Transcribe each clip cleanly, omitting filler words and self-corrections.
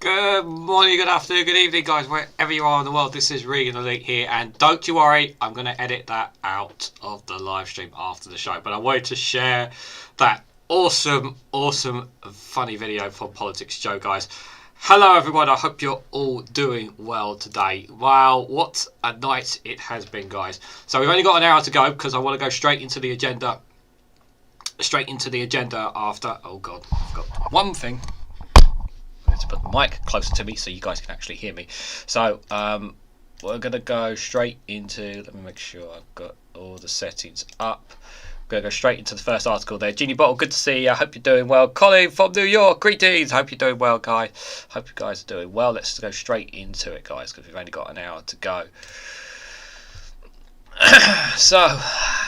Good morning, good afternoon, good evening, guys, wherever you are in the world. This is REGANELITE here, and don't you worry, I'm going to edit that out of the live stream after the show. But I wanted to share that awesome, funny video from Politics Joe, guys. Hello, everyone. I hope you're all doing well today. Wow, what a night it has been, guys. So we've only got an hour to go because I want to go straight into the agenda. After. Oh God, I've got one thing. To put the mic closer to me so you guys can actually hear me. So we're going to go straight into, let me make sure I've got all the settings up. We're going to go straight into the first article there. Genie Bottle, good to see you. I hope you're doing well. Colin from New York, greetings. Hope you're doing well, guys. Hope you guys are doing well. Let's go straight into it, guys, because we've only got an hour to go. So,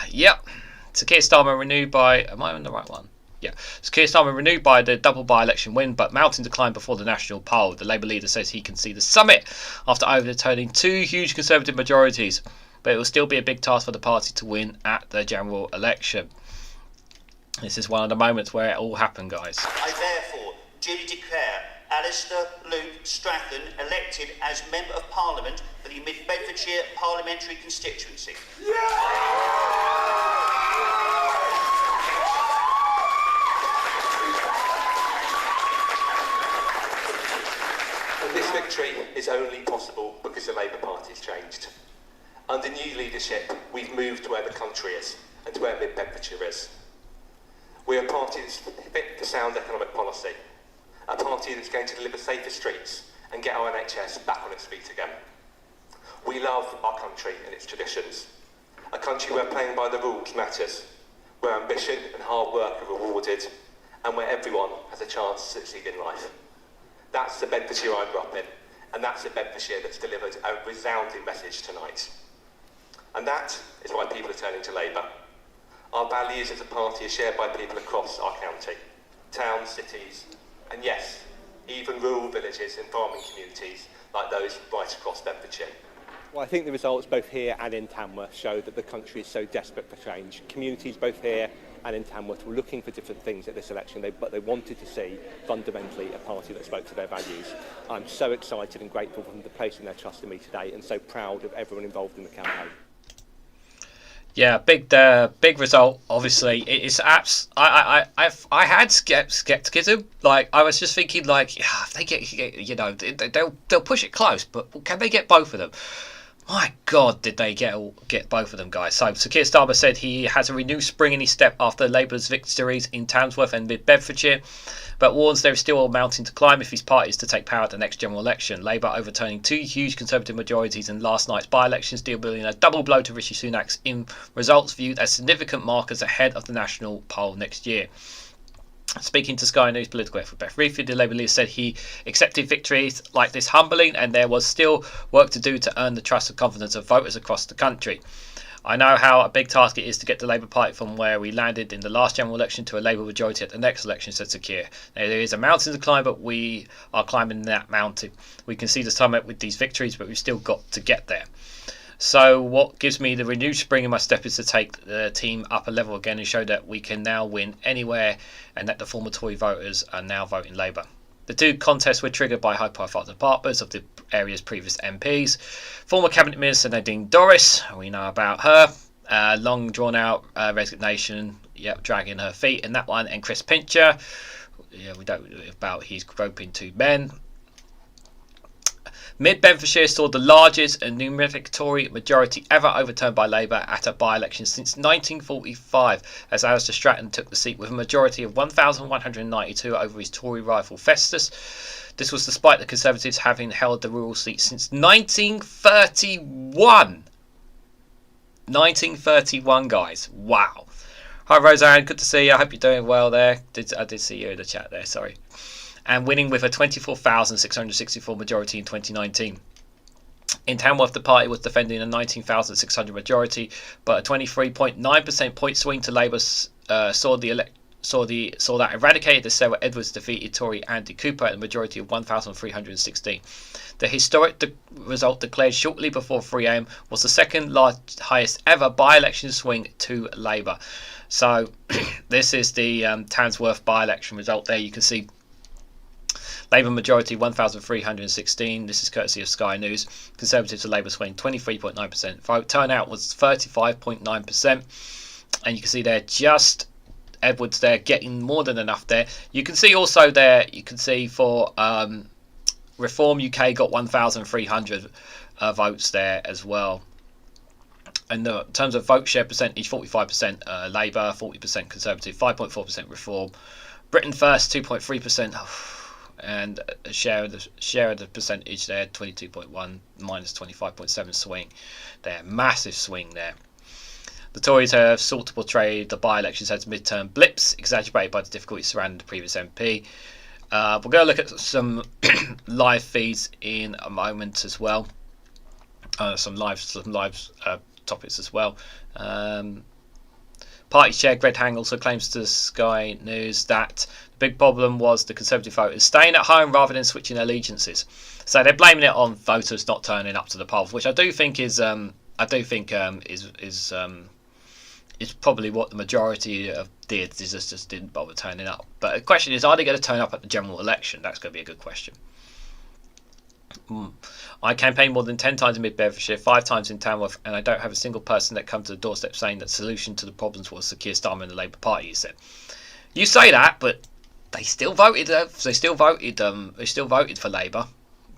yep. So Keir Starmer renewed by, am I on the right one? Yeah, so Keir Starmer renewed by the double by-election win, but mounting decline before the national poll. The Labour leader says he can see the summit after overturning two huge Conservative majorities, but it will still be a big task for the party to win at the general election. This is one of the moments where it all happened, guys. I therefore duly declare Alistair Luke Stratton elected as Member of Parliament for the Mid Bedfordshire Parliamentary Constituency. This victory is only possible because the Labour Party's changed. Under new leadership, we've moved to where the country is and to where Mid Bedfordshire is. We're a party that's fit for sound economic policy, a party that's going to deliver safer streets and get our NHS back on its feet again. We love our country and its traditions, a country where playing by the rules matters, where ambition and hard work are rewarded, and where everyone has a chance to succeed in life. That's the Bedfordshire I grew up in, and that's the Bedfordshire that's delivered a resounding message tonight. And that is why people are turning to Labour. Our values as a party are shared by people across our county, towns, cities, and yes, even rural villages and farming communities like those right across Bedfordshire. Well, I think the results both here and in Tamworth show that the country is so desperate for change. Communities both here and in Tamworth were looking for different things at this election, but they wanted to see fundamentally a party that spoke to their values. I'm so excited and grateful for them placing their trust in me today, and so proud of everyone involved in the campaign. Yeah, big result. Obviously, it is apps. I had skepticism. Like I was just thinking, like, yeah, if they get, you know, they'll push it close, but can they get both of them? My God, did they get both of them, guys? So Keir Starmer said he has a renewed spring in his step after Labour's victories in Tamworth and Mid Bedfordshire, but warns there is still a mountain to climb if his party is to take power at the next general election. Labour overturning two huge Conservative majorities in last night's by-elections, dealing a double blow to Rishi Sunak's in results viewed as significant markers ahead of the national poll next year. Speaking to Sky News political expert Beth Reefy, the Labour leader said he accepted victories like this humbling and there was still work to do to earn the trust and confidence of voters across the country. I know how a big task it is to get the Labour Party from where we landed in the last general election to a Labour majority at the next election, said Sir Keir. Now, there is a mountain to climb, but we are climbing that mountain. We can see the summit with these victories, but we've still got to get there. So what gives me the renewed spring in my step is to take the team up a level again and show that we can now win anywhere and that the former Tory voters are now voting Labour. The two contests were triggered by high-profile departments of the area's previous MPs. Former Cabinet Minister Nadine Dorries, we know about her, long drawn-out resignation, dragging her feet in that one, and Chris Pincher, we don't know about his groping two men. Mid Bedfordshire saw the largest and numeric Tory majority ever overturned by Labour at a by-election since 1945, as Alistair Stratton took the seat with a majority of 1,192 over his Tory rival Festus. This was despite the Conservatives having held the rural seat since 1931. 1931, guys. Wow. Hi Roseanne, good to see you. I hope you're doing well there. I did see you in the chat there, sorry. And winning with a 24,664 majority in 2019. In Tamworth, the party was defending a 19,600 majority, but a 23.9% point swing to Labour saw that eradicated as Sarah Edwards defeated Tory Andy Cooper at a majority of 1,316. The historic result declared shortly before 3 a.m. was the second highest ever by-election swing to Labour. So this is the Tamworth by-election result there. You can see Labour majority 1,316. This is courtesy of Sky News. Conservatives to Labour swing 23.9% vote. Turnout was 35.9%. And you can see there just Edwards there getting more than enough there. You can see also there, you can see for Reform UK got 1,300 votes there as well. And in terms of vote share percentage, 45% Labour, 40% Conservative, 5.4% Reform. Britain First, 2.3%, and a share of the percentage there, 22.1 minus 25.7 swing. There, massive swing there. The Tories have sought to portray the by-elections as midterm blips, exacerbated by the difficulties surrounding the previous MP. We're going to look at some live feeds in a moment as well. Some live topics as well. Party chair Greg Hang also claims to Sky News that the big problem was the Conservative voters staying at home rather than switching allegiances. So they're blaming it on voters not turning up to the polls, which I do think is probably what the majority did. They just didn't bother turning up. But the question is, are they going to turn up at the general election? That's going to be a good question. I campaigned more than 10 times in Mid Bedfordshire, 5 times in Tamworth, and I don't have a single person that come to the doorstep saying that the solution to the problems was Sir Keir Starmer and the Labour Party. You said, you say that, but they still voted. They still voted for Labour.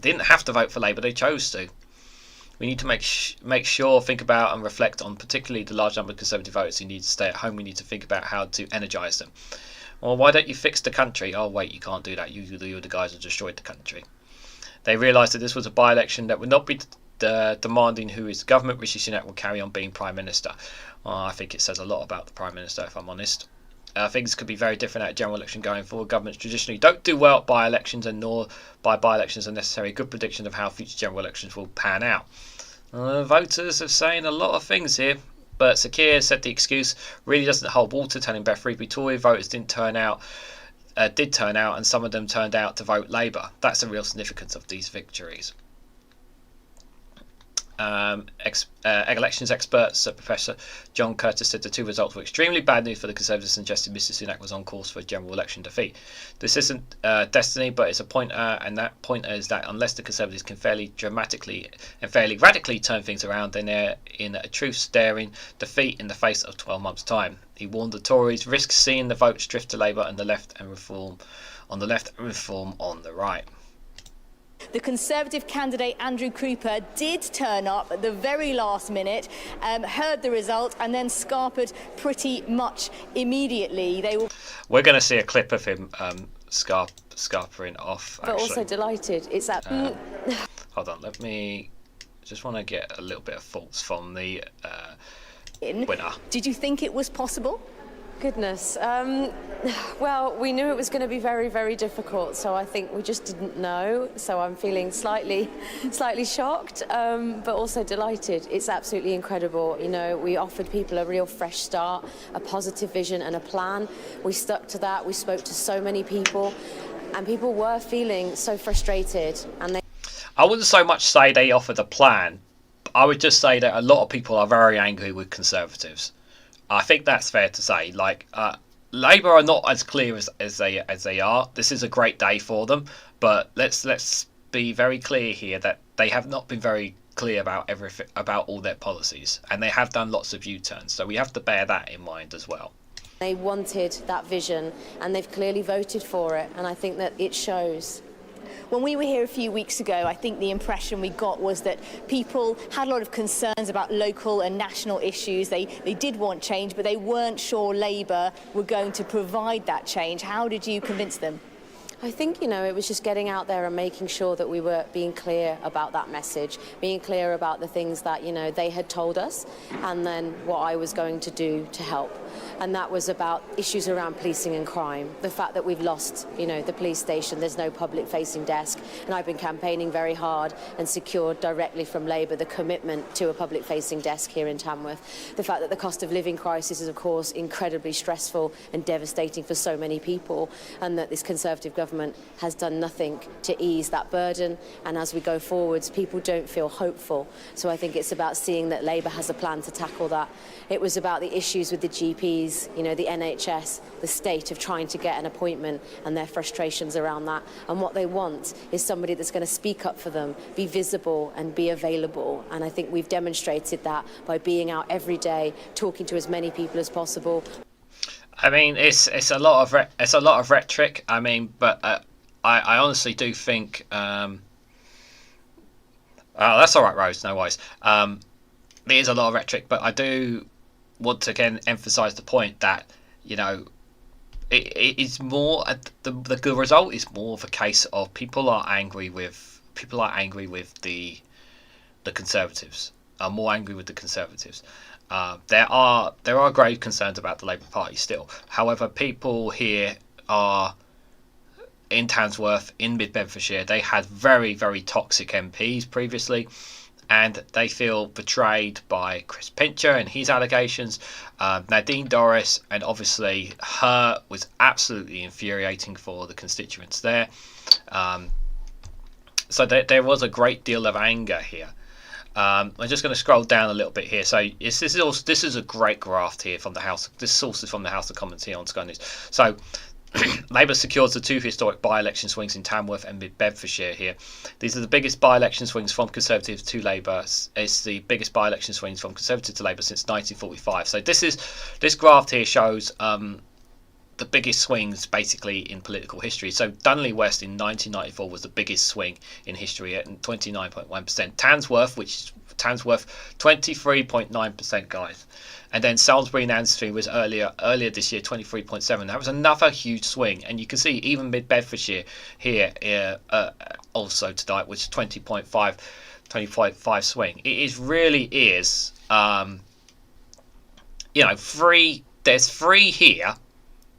They didn't have to vote for Labour. They chose to. We need to make sure, think about and reflect on particularly the large number of Conservative voters who need to stay at home. We need to think about how to energise them. Well, why don't you fix the country? Oh, wait, you can't do that. You're the guys who destroyed the country. They realised that this was a by-election that would not be demanding who is government. Rishi Sunak will carry on being Prime Minister. I think it says a lot about the Prime Minister, if I'm honest. Things could be very different at a general election going forward. Governments traditionally don't do well at by-elections, and nor by by-elections are necessarily a good prediction of how future general elections will pan out. Voters are saying a lot of things here, but Sir Keir said the excuse really doesn't hold water, telling Beth Reapy Tory voters did turn out, and some of them turned out to vote Labour. That's the real significance of these victories. Elections experts, Professor John Curtis, said the two results were extremely bad news for the Conservatives and suggested Mr Sunak was on course for a general election defeat. This isn't destiny, but it's a pointer, and that pointer is that unless the Conservatives can fairly dramatically and fairly radically turn things around, then they're in a truth-staring defeat in the face of 12 months' time. He warned the Tories risk seeing the votes drift to Labour and the left, and Reform on the left and Reform on the right. The Conservative candidate Andrew Cooper did turn up at the very last minute, heard the result, and then scarpered pretty much immediately. We're going to see a clip of him scarpering off. But also delighted. It's that. Hold on, let me just want to get a little bit of thoughts from the winner. Did you think it was possible? Goodness. Well, we knew it was going to be very, very difficult, so I think we just didn't know. So I'm feeling slightly shocked, but also delighted. It's absolutely incredible. You know, we offered people a real fresh start, a positive vision and a plan. We stuck to that. We spoke to so many people, and people were feeling so frustrated. And I wouldn't so much say they offered a plan. I would just say that a lot of people are very angry with Conservatives. I think that's fair to say. Like, Labour are not as clear as they are. This is a great day for them, but let's be very clear here that they have not been very clear about everything, about all their policies, and they have done lots of U-turns. So we have to bear that in mind as well. They wanted that vision, and they've clearly voted for it, and I think that it shows. When we were here a few weeks ago, I think the impression we got was that people had a lot of concerns about local and national issues. They did want change, but they weren't sure Labour were going to provide that change. How did you convince them? I think, you know, it was just getting out there and making sure that we were being clear about that message, being clear about the things that, you know, they had told us, and then what I was going to do to help. And that was about issues around policing and crime, the fact that we've lost, you know, the police station, there's no public-facing desk, and I've been campaigning very hard and secured directly from Labour the commitment to a public-facing desk here in Tamworth. The fact that the cost of living crisis is, of course, incredibly stressful and devastating for so many people, and that this Conservative government has done nothing to ease that burden, and as we go forwards, people don't feel hopeful. So I think it's about seeing that Labour has a plan to tackle that. It was about the issues with the GPs GPs, you know, the NHS, the state of trying to get an appointment and their frustrations around that. And what they want is somebody that's going to speak up for them, be visible and be available. And I think we've demonstrated that by being out every day, talking to as many people as possible. I mean, it's a lot of rhetoric. I mean, but I honestly do think. Oh, that's all right, Rose. No worries. There is a lot of rhetoric, but I do want to again emphasise the point that, you know, it is more the good result is more of a case of people are angry with the Conservatives, are more angry with the Conservatives. There are grave concerns about the Labour Party still. However, people here are in Tamworth, in Mid Bedfordshire. They had very, very toxic MPs previously, and they feel betrayed by Chris Pincher and his allegations. Nadine Dorris, and obviously her was absolutely infuriating for the constituents there. So there was a great deal of anger here. I'm just going to scroll down a little bit here. So this is a great graph here from the House. This source is from the House of Commons here on Sky News. So Labour secures the two historic by-election swings in Tamworth and Mid Bedfordshire here. These are the biggest by-election swings from Conservative to Labour. It's the biggest by-election swings from Conservative to Labour since 1945. So this graph here shows the biggest swings basically in political history. So Dunley West in 1994 was the biggest swing in history at 29.1%. Tamworth 23.9%, guys. And then Salisbury and Anstey was earlier this year, 23.7%. That was another huge swing. And you can see even Mid Bedfordshire here also tonight was 20.5 swing. It really is, you know, there's three here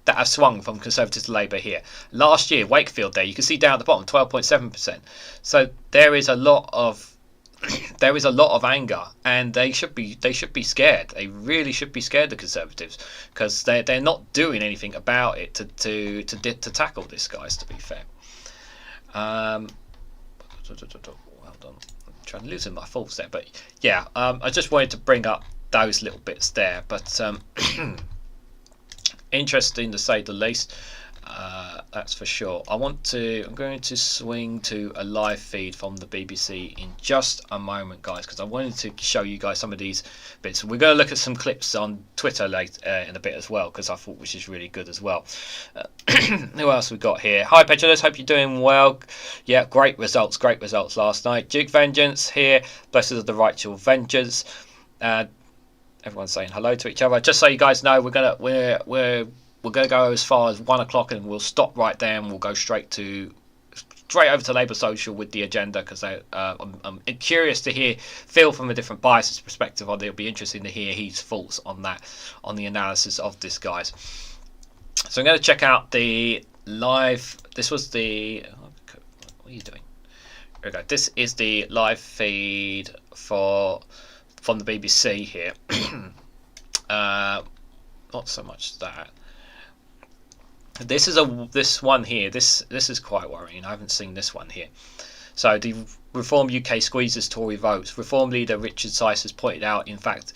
that have swung from Conservative to Labour here. Last year, Wakefield there, you can see down at the bottom, 12.7%. So there is a lot of anger, and they should be scared. They really should be scared, the Conservatives, because they're not doing anything about it to tackle this, guys. To be fair, well done. I'm trying to lose my thoughts there, but yeah, I just wanted to bring up those little bits there, but interesting to say the least. That's for sure. I'm going to swing to a live feed from the BBC in just a moment, guys, because I wanted to show you guys some of these bits. We're going to look at some clips on Twitter later in a bit as well, because I thought which is really good as well. Who else we got here? Hi Petulous, hope you're doing well. Yeah, great results last night. Duke Vengeance here, blessed of the righteous vengeance. Everyone's saying hello to each other. Just so you guys know, we're gonna go as far as 1 o'clock, and we'll stop right there, and we'll go straight over to Labour Social with the agenda, because I'm curious to feel from a different bias's perspective on it. It'll be interesting to hear his thoughts on that, on the analysis of this, guys. So I'm going to check out the live. This was the. What are you doing? Here we go. This is the live feed from the BBC here. Not so much that. This one here. This is quite worrying. I haven't seen this one here. So the Reform UK squeezes Tory votes. Reform leader Richard Syce has pointed out, in fact,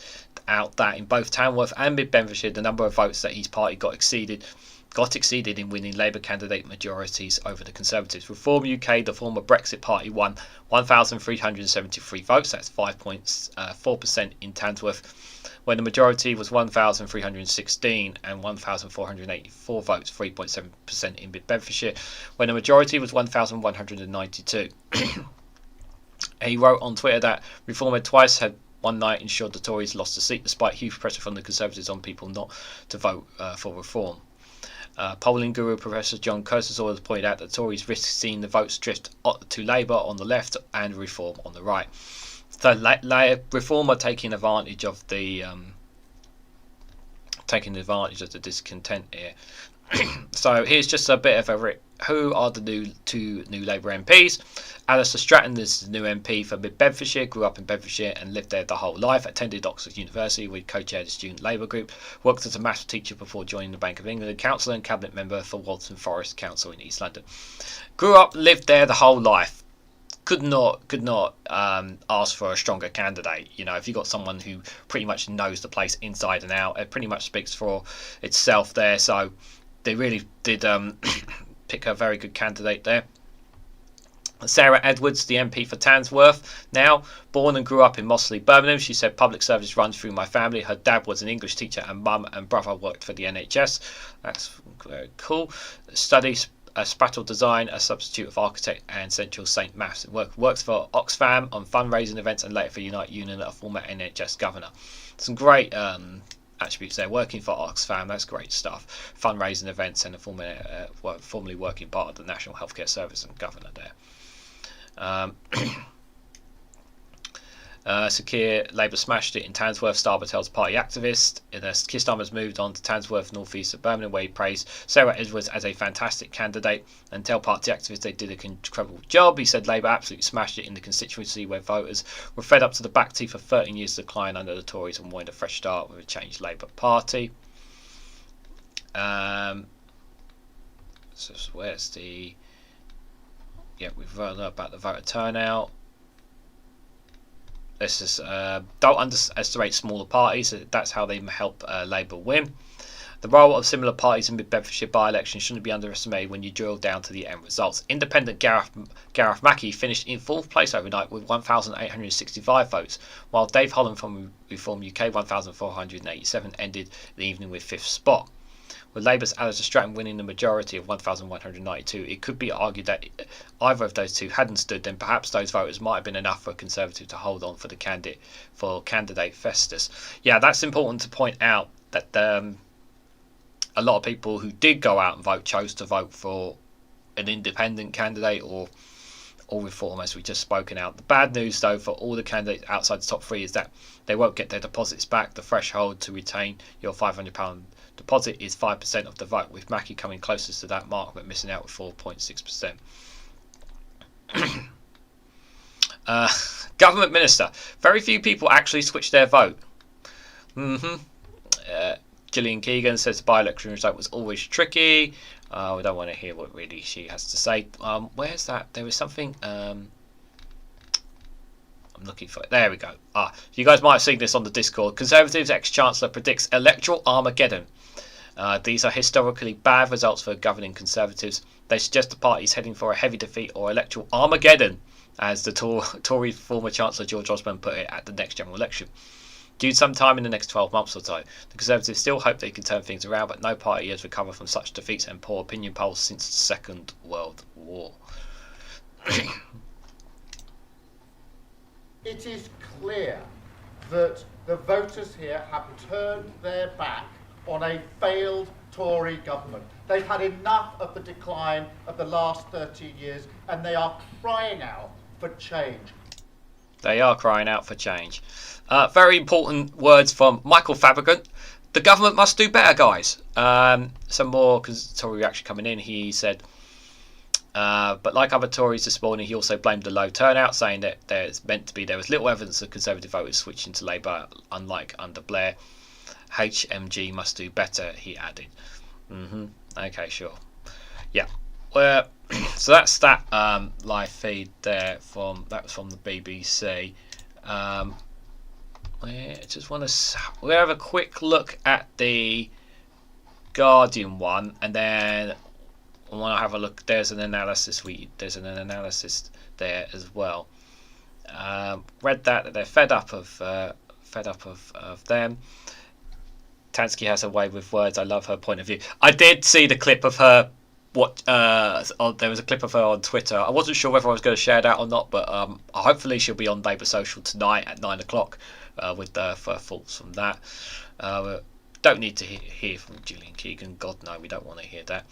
that in both Tamworth and Mid Bedfordshire, the number of votes that his party got exceeded in winning Labour candidate majorities over the Conservatives. Reform UK, the former Brexit party, won 1,373 votes. That's 5.4% in Tamworth, when the majority was 1,316 and 1,484 votes, 3.7% in Mid Bedfordshire, when the majority was 1,192. He wrote on Twitter that Reform had twice had one night ensured the Tories lost a seat, despite huge pressure from the Conservatives on people not to vote for Reform. Polling guru Professor John Cursor has pointed out that Tories risk seeing the votes drift to Labour on the left and Reform on the right. So Reform are taking advantage of the discontent here. So here's just a bit of a who are the two new Labour MPs. Alistair Stratton is the new MP for Mid Bedfordshire, grew up in Bedfordshire and lived there the whole life, attended Oxford University, where he co-chaired the student Labour group, worked as a maths teacher before joining the Bank of England, councillor and cabinet member for Walton Forest Council in East London. Grew up, lived there the whole life. could not ask for a stronger candidate. You know, if you got someone who pretty much knows the place inside and out, it pretty much speaks for itself there. So they really did pick a very good candidate there. Sarah Edwards, the MP for Tamworth, now born and grew up in Mossley, Birmingham. She said public service runs through my family. Her dad was an English teacher and mum and brother worked for the NHS. That's very cool. Studies spatial design, a substitute of architect and central St Maths. Works for Oxfam on fundraising events and later for Unite Union, a former NHS governor. Some great attributes there. Working for Oxfam, that's great stuff. Fundraising events and a formerly working part of the National Healthcare Service and governor there. Sakir, Labour smashed it in Tamworth. Starbuck tells party activist. Keir Starmer's moved on to Tamworth, northeast of Birmingham, where he praised Sarah Edwards as a fantastic candidate and tell party activists they did a incredible job. He said Labour absolutely smashed it in the constituency where voters were fed up to the back teeth for 13 years of decline under the Tories and wanted a fresh start with a changed Labour Party. So where's the... Yeah, we've heard about the voter turnout. This is don't underestimate smaller parties. That's how they help Labour win. The role of similar parties in Mid Bedfordshire by-election shouldn't be underestimated when you drill down to the end results. Independent Gareth Mackey finished in 4th place overnight with 1,865 votes, while Dave Holland from Reform UK 1,487 ended the evening with 5th spot. With Labour's Alistair Stratton winning the majority of 1,192, it could be argued that either of those two hadn't stood, then perhaps those voters might have been enough for a Conservative to hold on for the candidate Festus. Yeah, that's important to point out that a lot of people who did go out and vote chose to vote for an independent candidate or Reform, as we just spoken out. The bad news, though, for all the candidates outside the top 3 is that they won't get their deposits back. The threshold to retain your £500 deposit is 5% of the vote, with Mackey coming closest to that mark but missing out with 4.6%. Government minister. Very few people actually switched their vote. Gillian Keegan says the by-election result was always tricky. We don't want to hear what really she has to say. Where's that? There was something... I'm looking for it. There we go. You guys might have seen this on the Discord. Conservatives ex-chancellor predicts electoral Armageddon. These are historically bad results for governing Conservatives. They suggest the party is heading for a heavy defeat or electoral Armageddon, as the Tory former Chancellor George Osborne put it at the next general election. Due sometime in the next 12 months or so, the Conservatives still hope they can turn things around, but no party has recovered from such defeats and poor opinion polls since the Second World War. It is clear that the voters here have turned their back on a failed Tory government. They've had enough of the decline of the last 13 years and they are crying out for change. They are crying out for change. Very important words from Michael Fabricant. The government must do better, guys. Some more Tory reaction coming in. He said, but like other Tories this morning, he also blamed the low turnout, saying that there was little evidence of Conservative voters switching to Labour, unlike under Blair. HMG must do better, he added. Okay, sure. Yeah. Well, so that's that live feed there that was from the BBC. I just want to we'll have a quick look at the Guardian one, and then I want to have a look. There's an analysis there as well. Read that they're fed up of them. Tansky has a way with words. I love her point of view. I did see the clip of her. There was a clip of her on Twitter. I wasn't sure whether I was going to share that or not, but hopefully she'll be on Labour Social tonight at 9 o'clock with her thoughts from that. Don't need to hear from Gillian Keegan. God no, we don't want to hear that.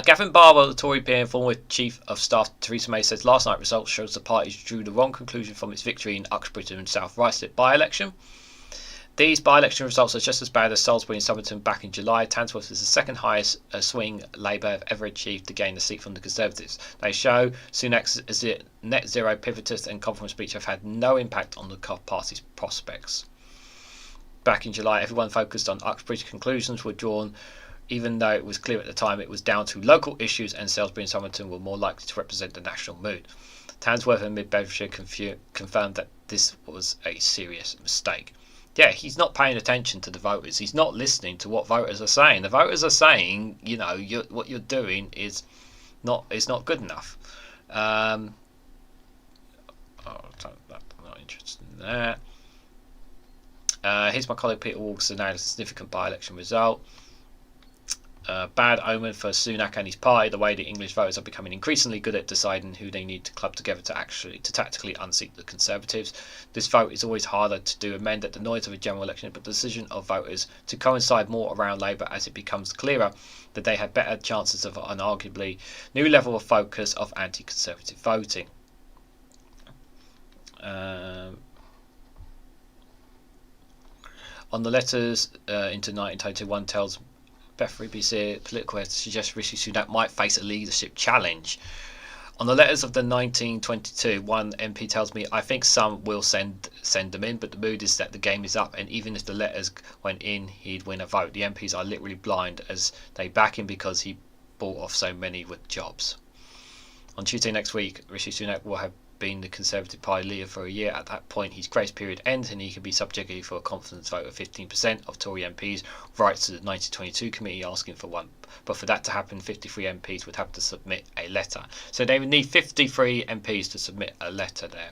Gavin Barber, the Tory PM, former Chief of Staff Theresa May, says last night's results shows the party drew the wrong conclusion from its victory in Uxbridge and South Ruislip by-election. These by-election results are just as bad as Salisbury and Somerton back in July. Tamworth is the second highest swing Labour have ever achieved to gain a seat from the Conservatives. They show Sunak's net zero pivotist and conference speech have had no impact on the party's prospects. Back in July, everyone focused on Uxbridge. Conclusions were drawn even though it was clear at the time it was down to local issues and Salisbury and Somerton were more likely to represent the national mood. Tamworth and Mid Bedfordshire confirmed that this was a serious mistake. Yeah, he's not paying attention to the voters. He's not listening to what voters are saying. The voters are saying, you know, what you're doing is not good enough. I'm not interested in that. Here's my colleague Peter Walker's analysis of significant by-election result. Bad omen for Sunak and his party. The way the English voters are becoming increasingly good at deciding who they need to club together to tactically unseat the Conservatives. This vote is always harder to amend at the noise of a general election, but the decision of voters to coincide more around Labour as it becomes clearer that they have better chances of an arguably new level of focus of anti-Conservative voting. On the letters into 1922, one tells Bethry BBC political editor suggests Rishi Sunak might face a leadership challenge. On the letters of the 1922, one MP tells me, I think some will send them in, but the mood is that the game is up, and even if the letters went in, he'd win a vote. The MPs are literally blind as they back him because he bought off so many with jobs. On Tuesday next week, Rishi Sunak will have been the Conservative Party leader for a year. At that point, his grace period ends and he can be subjected for a confidence vote of 15% of Tory MPs, writes to the 1922 committee asking for one. But for that to happen, 53 MPs would have to submit a letter. So they would need 53 MPs to submit a letter there.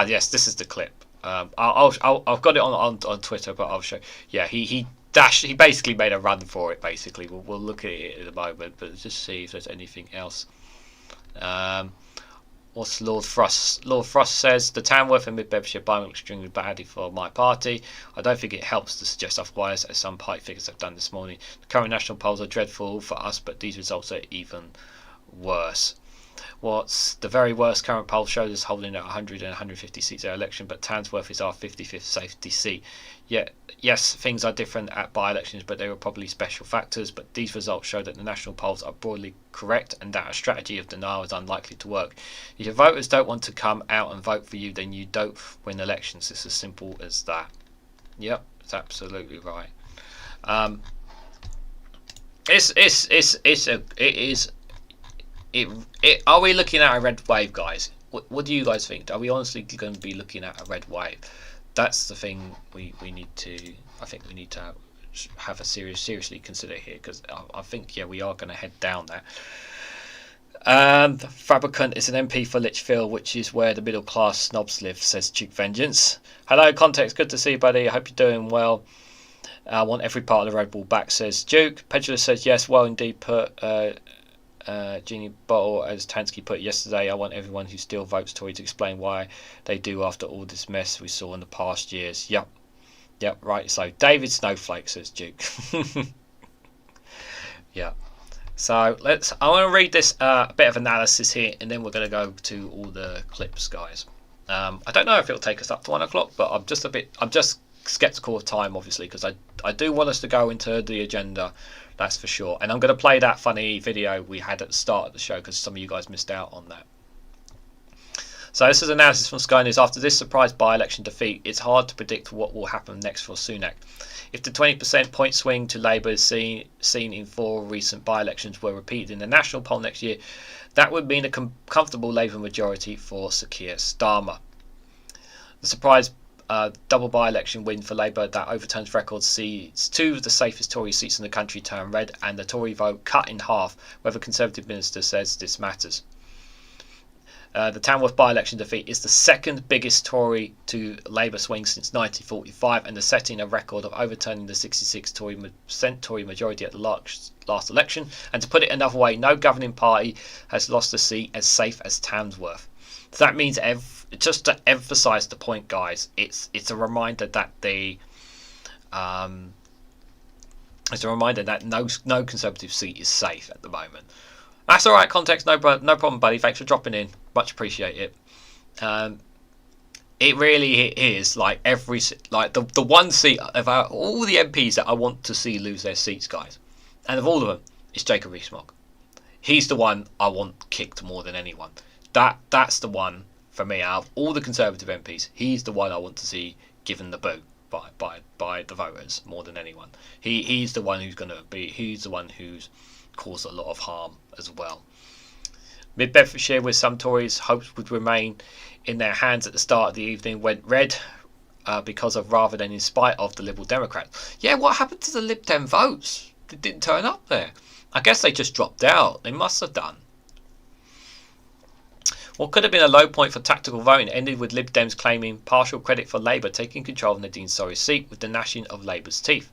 Yes, this is the clip. I've got it on Twitter, but I'll show. Yeah, he basically made a run for it. Basically, we'll look at it in a moment, but just see if there's anything else. What's Lord Frost? Lord Frost says the Tamworth and Mid Bedfordshire by extremely badly for my party. I don't think it helps to suggest otherwise, as some party figures have done this morning. The current national polls are dreadful for us, but these results are even worse. What's the very worst current poll shows us holding at 100 and 150 seats at election, but Tamworth is our 55th safety seat. Yet, yes, things are different at by-elections, but they were probably special factors. But these results show that the national polls are broadly correct and that a strategy of denial is unlikely to work. If your voters don't want to come out and vote for you, then you don't win elections. It's as simple as that. Yep, it's absolutely right. Are we looking at a red wave, guys? What do you guys think? Are we honestly going to be looking at a red wave? That's the thing we need to. I think we need to have a seriously consider here, because I think we are going to head down that. Fabricant is an MP for Lichfield, which is where the middle class snobs live, says Duke Vengeance. Hello, Context. Good to see you, buddy. I hope you're doing well. I want every part of the red ball back, says Duke. Pedulous says yes. Well, indeed put. Genie Bottle, as Tansky put yesterday, I want everyone who still votes Tory to explain why they do after all this mess we saw in the past years. Yep, right. So David Snowflake, says Duke. Yeah. So I want to read this bit of analysis here, and then we're going to go to all the clips, guys. I don't know if it'll take us up to 1 o'clock, but I'm just skeptical of time, obviously, because I do want us to go into the agenda. That's for sure. And I'm going to play that funny video we had at the start of the show, because some of you guys missed out on that. So this is analysis from Sky News. After this surprise by-election defeat, it's hard to predict what will happen next for Sunak. If the 20% point swing to Labour is seen in 4 recent by-elections were repeated in the national poll next year, that would mean a comfortable Labour majority for Sir Keir Starmer. The surprise double by-election win for Labour that overturns records sees 2 of the safest Tory seats in the country turn red, and the Tory vote cut in half, whether Conservative minister says this matters. The Tamworth by-election defeat is the second biggest Tory to Labour swing since 1945, and the setting a record of overturning the 66% Tory majority at the last election. And to put it another way, no governing party has lost a seat as safe as Tamworth. So that means, just to emphasise the point, guys, it's a reminder that no Conservative seat is safe at the moment. That's all right, Context. No problem, buddy. Thanks for dropping in. Much appreciate it. It really is the one seat of all the MPs that I want to see lose their seats, guys, and of all of them, it's Jacob Rees-Mogg. He's the one I want kicked more than anyone. That's the one for me out of all the Conservative MPs. He's the one I want to see given the boot. by the voters more than anyone. He's the one who's going to be. He's the one who's caused a lot of harm as well. Mid Bedfordshire, with some Tories' hopes would remain in their hands at the start of the evening, went red because of rather than in spite of the Liberal Democrats. Yeah, what happened to the Lib Dem votes? They didn't turn up there. I guess they just dropped out. They must have done. What could have been a low point for tactical voting ended with Lib Dems claiming partial credit for Labour taking control of Nadine Sory's seat with the gnashing of Labour's teeth.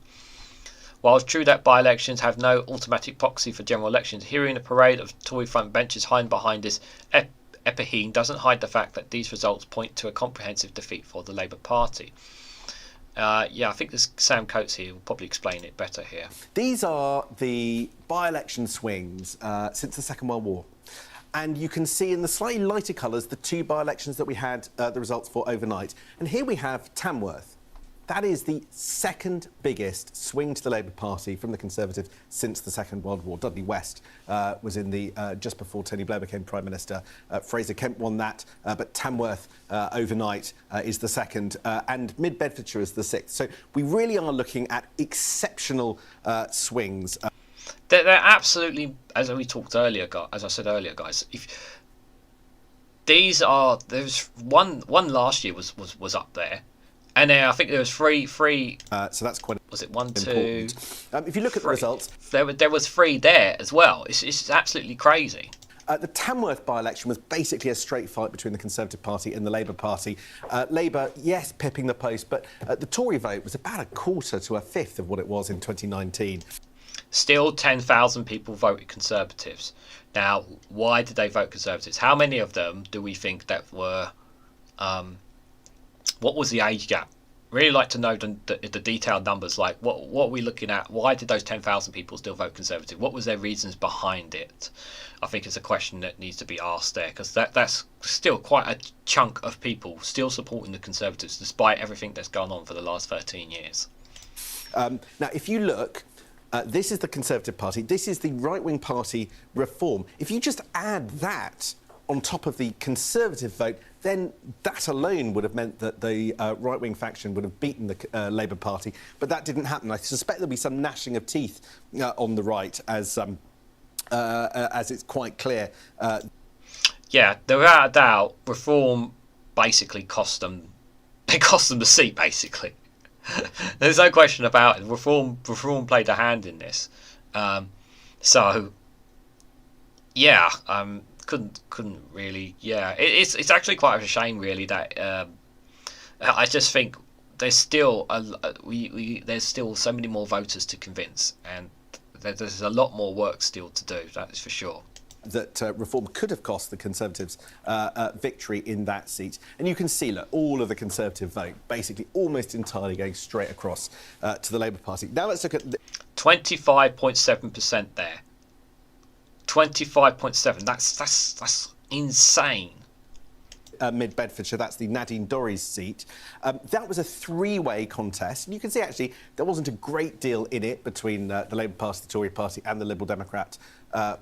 While it's true that by-elections have no automatic proxy for general elections, hearing a parade of Tory front benches hiding behind this epiheme doesn't hide the fact that these results point to a comprehensive defeat for the Labour Party. Yeah, I think there's Sam Coates here will probably explain it better here. These are the by-election swings since the Second World War. And you can see in the slightly lighter colours the two by-elections that we had the results for overnight. And here we have Tamworth. That is the second biggest swing to the Labour Party from the Conservatives since the Second World War. Dudley West was in the just before Tony Blair became Prime Minister. Fraser Kemp won that, but Tamworth overnight is the second, and Mid Bedfordshire is the sixth. So we really are looking at exceptional swings. They're absolutely, as we talked earlier, as I said earlier, guys. There's one last year was up there. And then I think there was three. So that's quite. Was it 1, important. 2? If you look at the results, there was 3 there as well. It's absolutely crazy. The Tamworth by-election was basically a straight fight between the Conservative Party and the Labour Party. Labour, yes, pipping the post, but the Tory vote was about a quarter to a fifth of what it was in 2019. Still, 10,000 people voted Conservatives. Now, why did they vote Conservatives? How many of them do we think that were? What was the age gap? Really like to know the detailed numbers. Like, what are we looking at? Why did those 10,000 people still vote Conservative? What was their reasons behind it? I think it's a question that needs to be asked there, because that's still quite a chunk of people still supporting the Conservatives despite everything that's gone on for the last 13 years. Now, if you look, this is the Conservative Party. This is the right-wing party Reform. If you just add that on top of the Conservative vote, then that alone would have meant that the right-wing faction would have beaten the Labour Party. But that didn't happen. I suspect there'll be some gnashing of teeth on the right, as it's quite clear. Yeah, without a doubt, Reform basically cost them. It cost them the seat, basically. There's no question about it. Reform played a hand in this. So, yeah, couldn't really. Yeah, it's actually quite a shame, really, that I just think there's still there's still so many more voters to convince, and there's a lot more work still to do. That is for sure. That Reform could have cost the Conservatives victory in that seat. And you can see, look, all of the Conservative vote basically almost entirely going straight across to the Labour Party. Now let's look at 25.7% there. 25.7. That's insane. Mid Bedfordshire, that's the Nadine Dorries seat. That was a three-way contest. And you can see, actually, there wasn't a great deal in it between the Labour Party, the Tory Party and the Liberal Democrat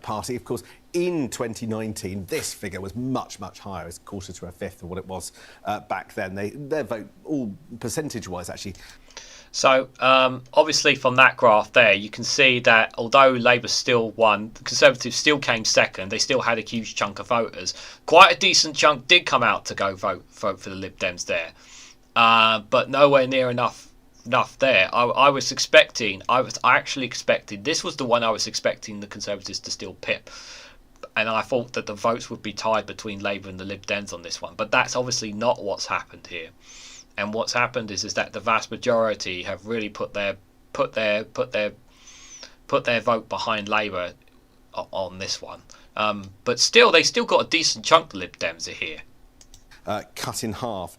Party. Of course, in 2019, this figure was much, much higher. It's a quarter to a fifth of what it was back then. Their vote, all percentage-wise, actually. So, obviously, from that graph there, you can see that although Labour still won, the Conservatives still came second. They still had a huge chunk of voters. Quite a decent chunk did come out to go vote for the Lib Dems there, but nowhere near enough there. I was expecting. I actually expected. This was the one I was expecting the Conservatives to still pip, and I thought that the votes would be tied between Labour and the Lib Dems on this one. But that's obviously not what's happened here. And what's happened is that the vast majority have really put their vote behind Labour on this one. But still, they still got a decent chunk of Lib Dems here. Cut in half.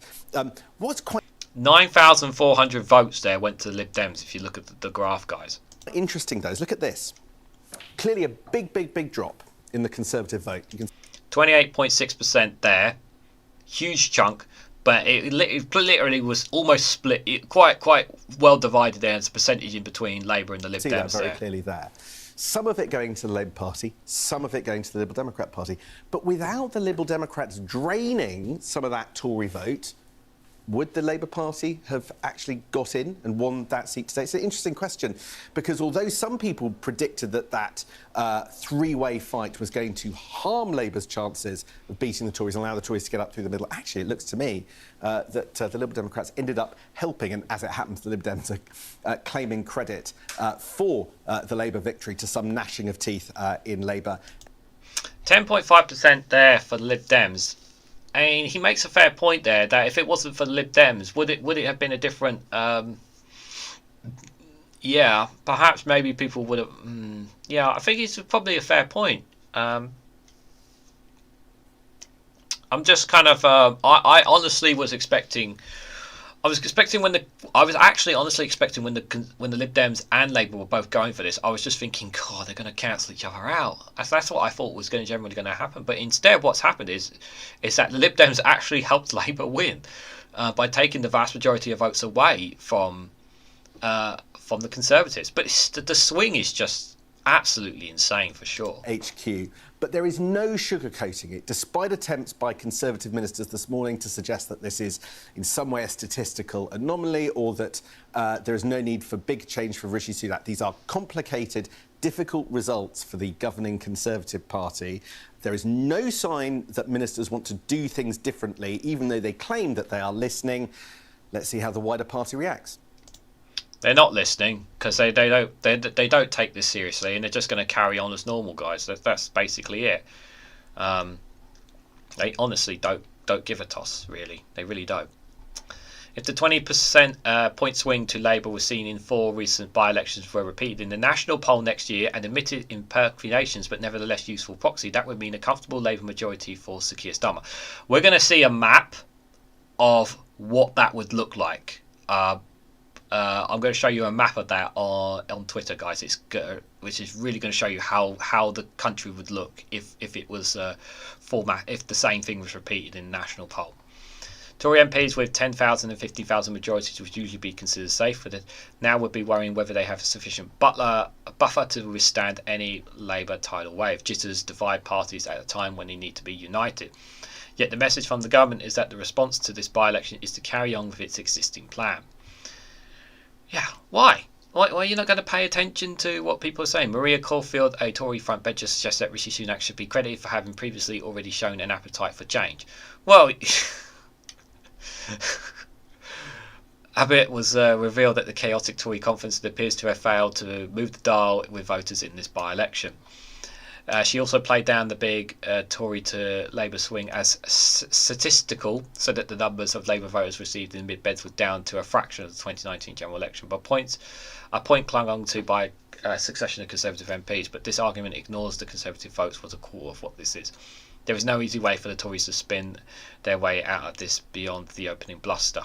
What's quite 9,400 votes there went to the Lib Dems. If you look at the graph, guys. interesting, though, is look at this. Clearly, a big drop in the Conservative vote. You can 28.6% there, huge chunk. But it literally was almost split, quite well divided there as a percentage in between Labour and the Lib Dems. See that very clearly there. Some of it going to the Labour Party, some of it going to the Liberal Democrat Party. But without the Liberal Democrats draining some of that Tory vote, would the Labour Party have actually got in and won that seat today? It's an interesting question, because although some people predicted that three-way fight was going to harm Labour's chances of beating the Tories and allow the Tories to get up through the middle, actually it looks to me that the Liberal Democrats ended up helping, and as it happens, the Lib Dems are claiming credit for the Labour victory to some gnashing of teeth in Labour. 10.5% there for the Lib Dems. And he makes a fair point there that if it wasn't for the Lib Dems, would it have been a different? Yeah, perhaps maybe people would have. Yeah, I think it's probably a fair point. I'm just kind of. I honestly was expecting. I was actually honestly expecting when the Lib Dems and Labour were both going for this, I was just thinking, God, they're going to cancel each other out. That's what I thought was generally going to happen. But instead, what's happened is that the Lib Dems actually helped Labour win by taking the vast majority of votes away from the Conservatives. But the swing is just absolutely insane for sure. HQ. But there is no sugarcoating it, despite attempts by Conservative ministers this morning to suggest that this is in some way a statistical anomaly, or that there is no need for big change for Rishi Sunak. These are complicated, difficult results for the governing Conservative Party. There is no sign that ministers want to do things differently, even though they claim that they are listening. Let's see how the wider party reacts. They're not listening because they don't take this seriously, and they're just going to carry on as normal, guys. That's basically it. They honestly don't give a toss, really. They really don't. If the 20% point swing to Labour was seen in 4 recent by-elections were repeated in the national poll next year and admitted in percolations but nevertheless useful proxy, that would mean a comfortable Labour majority for Sir Keir Starmer. We're going to see a map of what that would look like. I'm going to show you a map of that on Twitter, guys. Which is really going to show you how the country would look if it was if the same thing was repeated in the national poll. Tory MPs with 10,000 and 50,000 majorities would usually be considered safe, but now would be worrying whether they have a sufficient buffer to withstand any Labour tidal wave. Jitters divide parties at a time when they need to be united. Yet the message from the government is that the response to this by-election is to carry on with its existing plan. Yeah, why? Why are you not going to pay attention to what people are saying? Maria Caulfield, a Tory frontbencher, suggests that Rishi Sunak should be credited for having previously already shown an appetite for change. Well, Abbott was revealed at the chaotic Tory conference that appears to have failed to move the dial with voters in this by-election. She also played down the big Tory to Labour swing as statistical, so that the numbers of Labour voters received in Mid Bedford were down to a fraction of the 2019 general election. But a point clung on to by a succession of Conservative MPs, but this argument ignores the Conservative votes was a core of what this is. There is no easy way for the Tories to spin their way out of this beyond the opening bluster.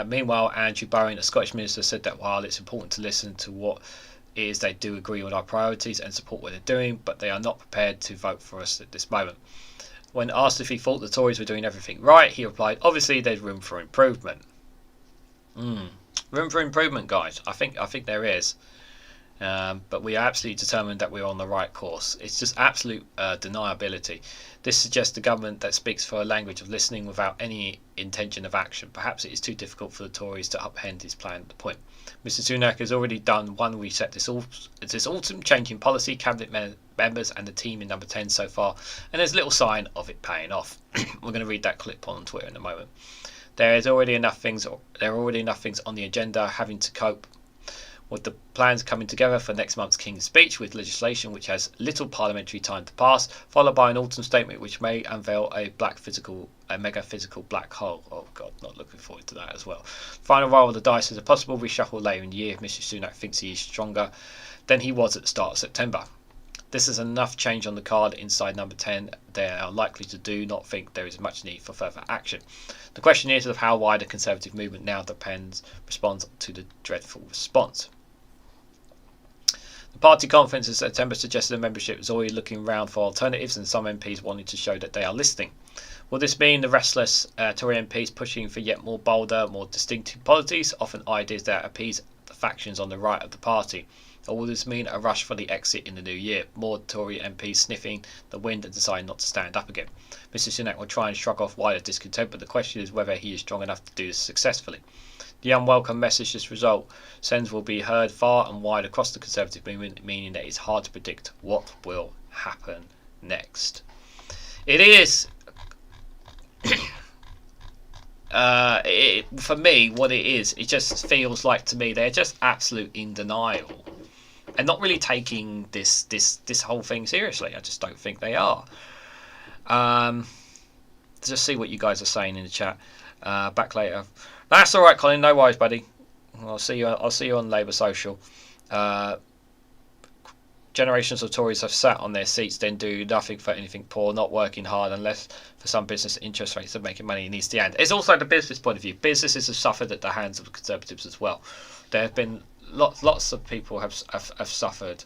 Meanwhile, Andrew Bowen, a Scottish minister, said that while it's important to listen to what is they do agree on our priorities and support what they're doing, but they are not prepared to vote for us at this moment. When asked if he thought the Tories were doing everything right, he replied, obviously there's room for improvement. Room for improvement, guys. I think there is. But we are absolutely determined that we're on the right course. It's just absolute deniability. This suggests a government that speaks for a language of listening without any intention of action. Perhaps it is too difficult for the Tories to upend his plan at the point. Mr Sunak has already done one reset this autumn, changing policy, cabinet members and the team in number 10 so far, and there's little sign of it paying off. We're going to read that clip on Twitter in a moment. There are already enough things on the agenda having to cope with the plans coming together for next month's King's Speech, with legislation which has little parliamentary time to pass, followed by an autumn statement which may unveil a mega physical black hole. Oh God, not looking forward to that as well. Final roll of the dice is a possible reshuffle later in the year if Mr Sunak thinks he is stronger than he was at the start of September. This is enough change on the card inside number 10. They are likely to not think there is much need for further action. The question is of how wide a Conservative movement now responds to the dreadful response. The party conference in September suggested the membership is already looking around for alternatives, and some MPs wanted to show that they are listening. Will this mean the restless Tory MPs pushing for yet more bolder, more distinctive policies, often ideas that appease the factions on the right of the party? Or will this mean a rush for the exit in the new year? More Tory MPs sniffing the wind and deciding not to stand up again. Mr Sunak will try and shrug off wider discontent, but the question is whether he is strong enough to do this successfully. The unwelcome message this result sends will be heard far and wide across the Conservative movement, meaning that it's hard to predict what will happen next. It is... for me, what it is, it just feels like to me they're just absolute in denial and not really taking this whole thing seriously. I just don't think they are. Just see what you guys are saying in the chat. Back later. That's all right, Colin. No worries, buddy. I'll see you on Labour Social. Generations of Tories have sat on their seats, then do nothing for anything poor, not working hard, unless for some business interest rates of making money needs to end. It's also the business point of view. Businesses have suffered at the hands of the Conservatives as well. There have been lots of people have suffered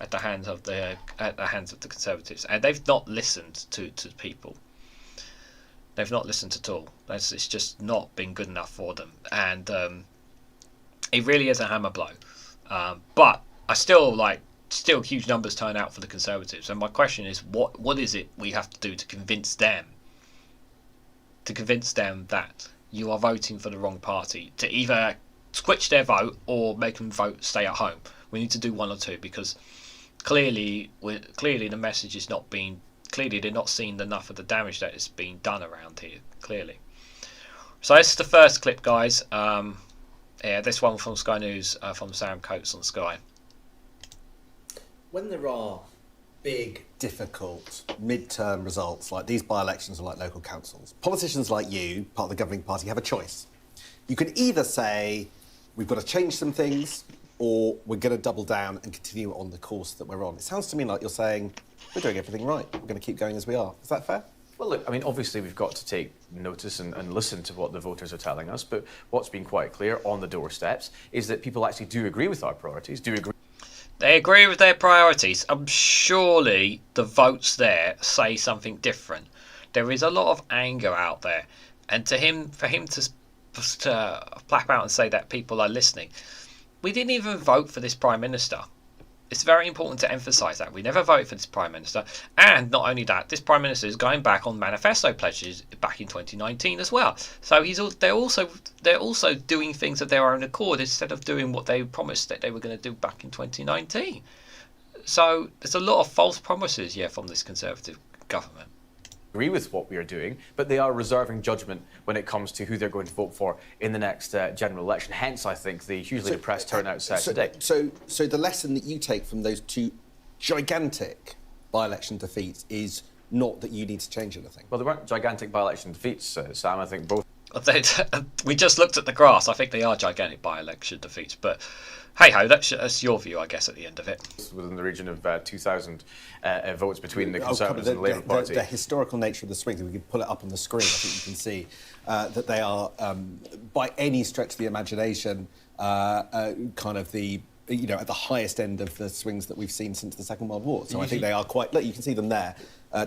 at the hands of the Conservatives, and they've not listened to people. They've not listened at all. It's just not been good enough for them, and it really is a hammer blow. But I still huge numbers turn out for the Conservatives, and my question is, what is it we have to do to convince them that you are voting for the wrong party, to either switch their vote or make them vote stay at home? We need to do one or two, because clearly the message is not being, clearly they're not seeing enough of the damage that is being done around here, clearly. So this is the first clip, guys. Yeah, this one from Sky News, from Sam Coates on Sky. When there are big, difficult mid-term results like these by-elections or like local councils, politicians like you, part of the governing party, have a choice. You can either say, we've got to change some things, or we're going to double down and continue on the course that we're on. It sounds to me like you're saying, we're doing everything right. We're going to keep going as we are. Is that fair? Well, look, I mean, obviously we've got to take notice and listen to what the voters are telling us, but what's been quite clear on the doorsteps is that people actually do agree with our priorities, do agree. They agree with their priorities. Surely the votes there say something different. There is a lot of anger out there, and for him to plap out and say that people are listening, we didn't even vote for this Prime Minister. It's very important to emphasise that we never voted for this Prime Minister, and not only that, this Prime Minister is going back on manifesto pledges back in 2019 as well. So they're also doing things of their own accord instead of doing what they promised that they were going to do back in 2019. So there's a lot of false promises here from this Conservative government. Agree with what we are doing, but they are reserving judgment when it comes to who they're going to vote for in the next general election. Hence, I think, the hugely depressed turnout today. So the lesson that you take from those two gigantic by-election defeats is not that you need to change anything. Well, they weren't gigantic by-election defeats, Sam. I think both. We just looked at the graphs. I think they are gigantic by-election defeats, but hey-ho, that's your view, I guess, at the end of it. Within the region of 2,000 votes between the Conservatives and the Labour Party. The historical nature of the swings, if we can pull it up on the screen, I think you can see that they are, by any stretch of the imagination, kind of the, at the highest end of the swings that we've seen since the Second World War. So I think they are quite, look, you can see them there.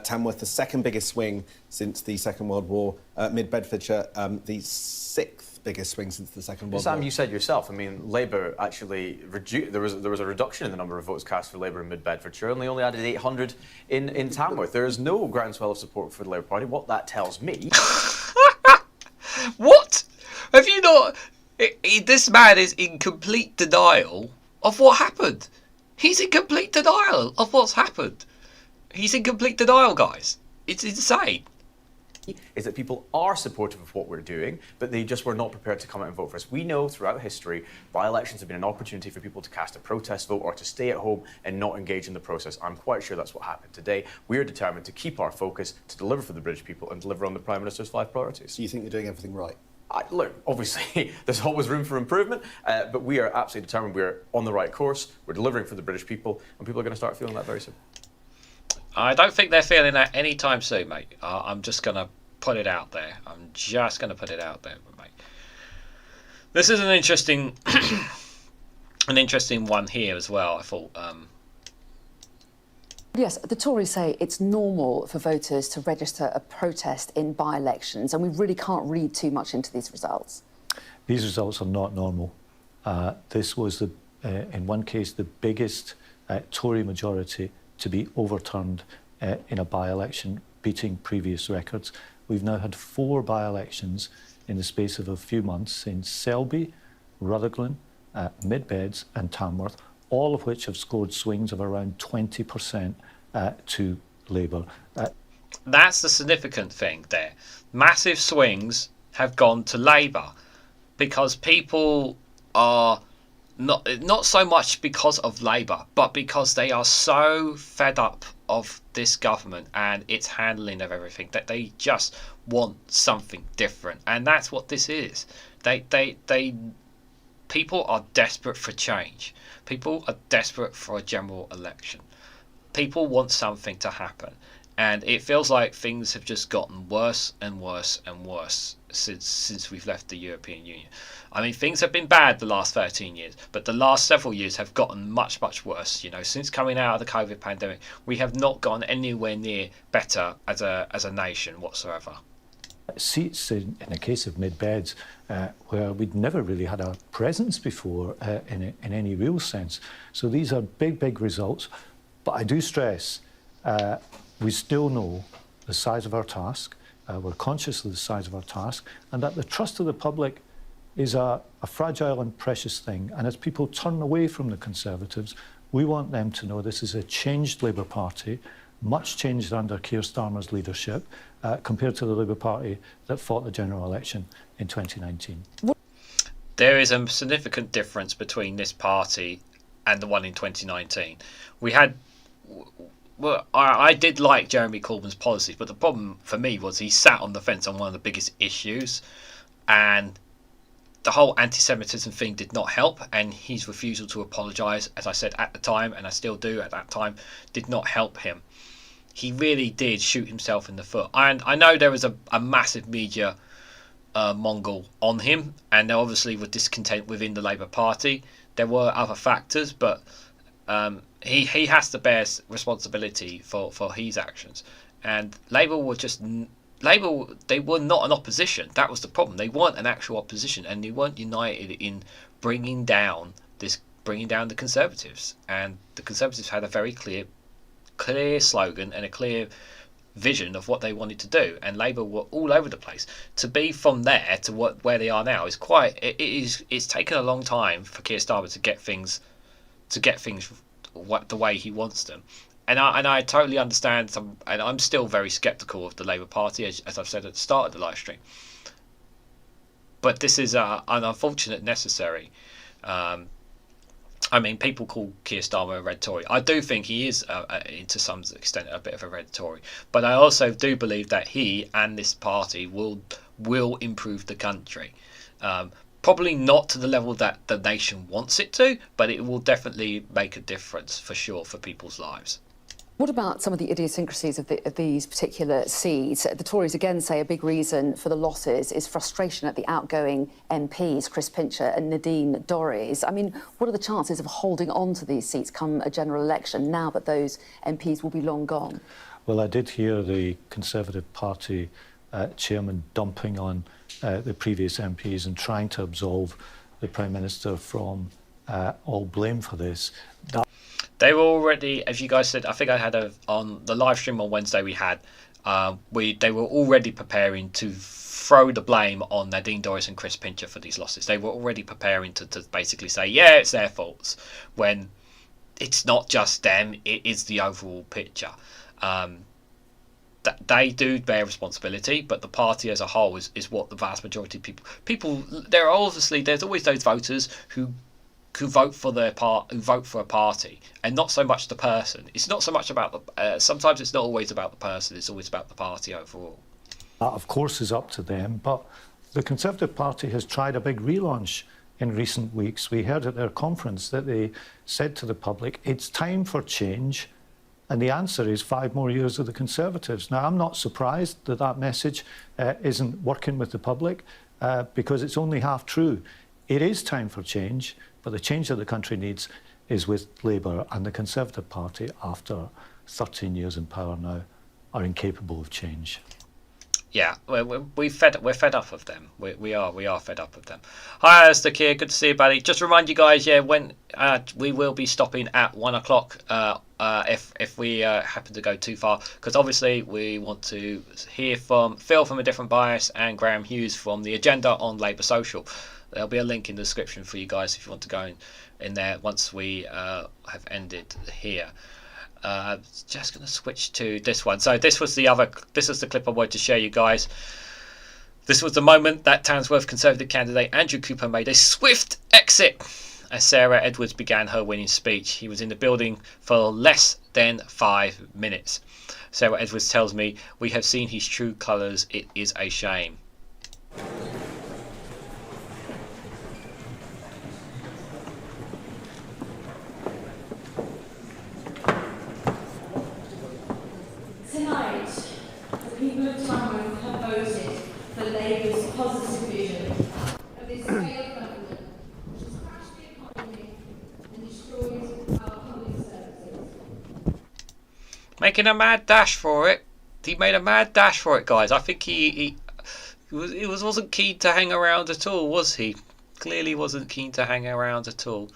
Tamworth, the second biggest swing since the Second World War. Mid Bedfordshire, the sixth biggest swing since the Second World War. Sam, you said yourself, I mean, Labour actually reduced, there was a reduction in the number of votes cast for Labour in Mid Bedfordshire, and they only added 800 in Tamworth. There is no groundswell of support for the Labour Party. What that tells me... What? Have you not... This man is in complete denial of what happened. He's in complete denial of what's happened. He's in complete denial, guys. It's insane. Is that people are supportive of what we're doing, but they just were not prepared to come out and vote for us. We know throughout history, by-elections have been an opportunity for people to cast a protest vote or to stay at home and not engage in the process. I'm quite sure that's what happened today. We are determined to keep our focus, to deliver for the British people and deliver on the Prime Minister's 5 priorities. So you think you're doing everything right? Look, obviously, there's always room for improvement, but we are absolutely determined we're on the right course, we're delivering for the British people, and people are going to start feeling that very soon. I don't think they're feeling that anytime soon, mate. I'm just going to put it out there. I'm just going to put it out there, mate. This is an interesting, one here as well, I thought. Yes, the Tories say it's normal for voters to register a protest in by-elections, and we really can't read too much into these results. These results are not normal. This was the in one case, the biggest Tory majority to be overturned in a by-election, beating previous records. We've now had 4 by-elections in the space of a few months in Selby, Rutherglen, Mid Beds and Tamworth, all of which have scored swings of around 20% to Labour. That's the significant thing there. Massive swings have gone to Labour because people are not so much because of Labour, but because they are so fed up of this government and its handling of everything that they just want something different, and that's what this is. People are desperate for change. People are desperate for a general election. People want something to happen, and it feels like things have just gotten worse and worse and worse since we've left the European Union. I mean, things have been bad the last 13 years, but the last several years have gotten much, much worse. You know, since coming out of the COVID pandemic, we have not gone anywhere near better as a nation whatsoever. Seats in the case of Mid Beds, where we'd never really had a presence before in any real sense. So these are big results. But I do stress, we still know the size of our task. We're conscious of the size of our task, and that the trust of the public is a fragile and precious thing. And as people turn away from the Conservatives, we want them to know this is a changed Labour Party, much changed under Keir Starmer's leadership, compared to the Labour Party that fought the general election in 2019. There is a significant difference between this party and the one in 2019. We had... Well, I did like Jeremy Corbyn's policies, but the problem for me was he sat on the fence on one of the biggest issues, and the whole anti-Semitism thing did not help, and his refusal to apologise, as I said at the time, and I still do at that time, did not help him. He really did shoot himself in the foot. And I know there was a massive media mongrel on him, and there obviously were discontent within the Labour Party. There were other factors, but he has to bear responsibility for his actions. And Labour were they were not an opposition. That was the problem. They weren't an actual opposition, and they weren't united in bringing down the Conservatives. And the Conservatives had a very clear slogan and a clear vision of what they wanted to do, and Labour were all over the place. To be from there to where they are now is it's taken a long time for Keir Starmer to get things the way he wants them. And I totally understand and I'm still very sceptical of the Labour Party, as I've said at the start of the live stream. But this is an unfortunate necessary. I mean, people call Keir Starmer a red Tory. I do think he is, to some extent, a bit of a red Tory. But I also do believe that he and this party will improve the country. Probably not to the level that the nation wants it to, but it will definitely make a difference for sure for people's lives. What about some of the idiosyncrasies of these particular seats? The Tories again say a big reason for the losses is frustration at the outgoing MPs, Chris Pincher and Nadine Dorries. I mean, what are the chances of holding on to these seats come a general election now that those MPs will be long gone? Well, I did hear the Conservative Party chairman dumping on the previous MPs and trying to absolve the Prime Minister from all blame for this. They were already, as you guys said, I think I had on the live stream on Wednesday they were already preparing to throw the blame on Nadine Dorries and Chris Pincher for these losses. They were already preparing to basically say, yeah, it's their faults, when it's not just them, it is the overall picture. They do bear responsibility, but the party as a whole is what the vast majority of people there's always those voters who vote for a party, and not so much the person. It's not so much about sometimes it's not always about the person, it's always about the party overall. That of course is up to them, but the Conservative Party has tried a big relaunch in recent weeks. We heard at their conference that they said to the public, it's time for change, and the answer is 5 more years of the Conservatives. Now, I'm not surprised that that message isn't working with the public, because it's only half true. It is time for change, but the change that the country needs is with Labour, and the Conservative Party, after 13 years in power now, are incapable of change. yeah, we're fed up of them. We are fed up of them. Hi, Alistair here. Good to see you, buddy. Just remind you guys, yeah, when we will be stopping at 1 o'clock. If we happen to go too far, because obviously we want to hear from Phil from A Different Bias and Graham Hughes from the Agenda on Labour Social. There'll be a link in the description for you guys if you want to go in there once we have ended here. Just going to switch to this one. So this was the clip I wanted to share you guys. This was the moment that Tamworth Conservative candidate Andrew Cooper made a swift exit as Sarah Edwards began her winning speech. He was in the building for less than 5 minutes. Sarah Edwards tells me, "We have seen his true colours. It is a shame." Tonight, the people of Tamworth have voted for Labour's positive vision of this failed government, which has crashed the economy and destroyed our public services. Making a mad dash for it. He made a mad dash for it, guys. I think he wasn't keen to hang around at all, was he? Clearly wasn't keen to hang around at all.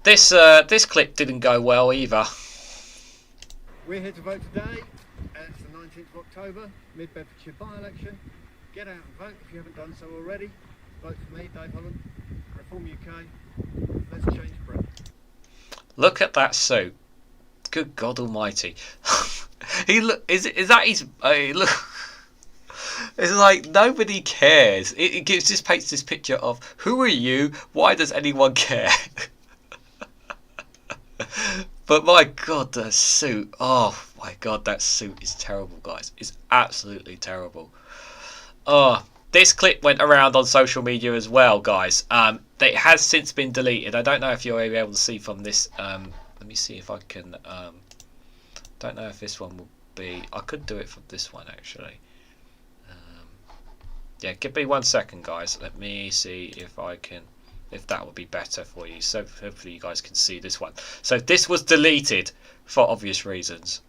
This clip didn't go well either. We're here to vote today. It's the 19th of October, Mid Bedfordshire by-election. Get out and vote if you haven't done so already. Vote for me, Dave Holland. Reform UK. Let's change Britain. Look at that suit. Good God Almighty! Is that his? Look, it's like nobody cares. It just paints this picture of who are you? Why does anyone care? But my God, the suit. Oh my God, that suit is terrible, guys. It's absolutely terrible. Oh, this clip went around on social media as well, guys. It has since been deleted. I don't know if you're able to see from this. Let me see if I can. Don't know if this one will be. I could do it from this one actually. Yeah, give me 1 second, guys. Let me see if I can. If that would be better for you. So hopefully you guys can see this one. So this was deleted for obvious reasons.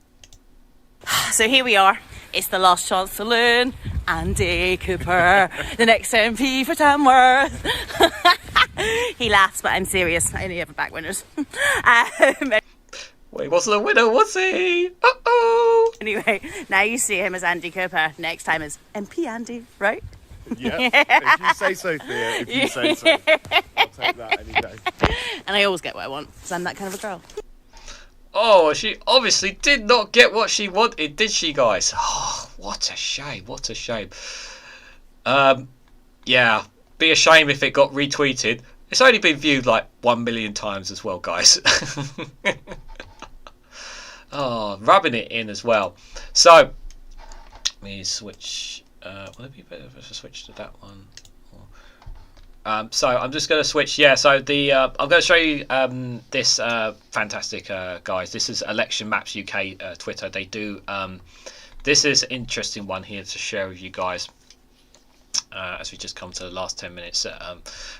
So here we are. It's the last chance to learn. Andy Cooper, the next MP for Tamworth. He laughs, but I'm serious. I only have a back winners. Wait, wasn't a winner, was he? Uh-oh. Anyway, now you see him as Andy Cooper. Next time as MP Andy, right? Yeah, if you say so, Thea, if you say so. I'll take that any day. And I always get what I want, because I'm that kind of a girl. Oh, she obviously did not get what she wanted, did she, guys? Oh, what a shame, what a shame. Yeah, be a shame if it got retweeted. It's only been viewed like 1 million times as well, guys. Oh, rubbing it in as well. So, let me switch. Would it be better if I switch to that one? So I'm just going to switch. Yeah. So I'm going to show you this fantastic guys. This is Election Maps UK Twitter. They do. This is an interesting one here to share with you guys. As we just come to the last 10 minutes.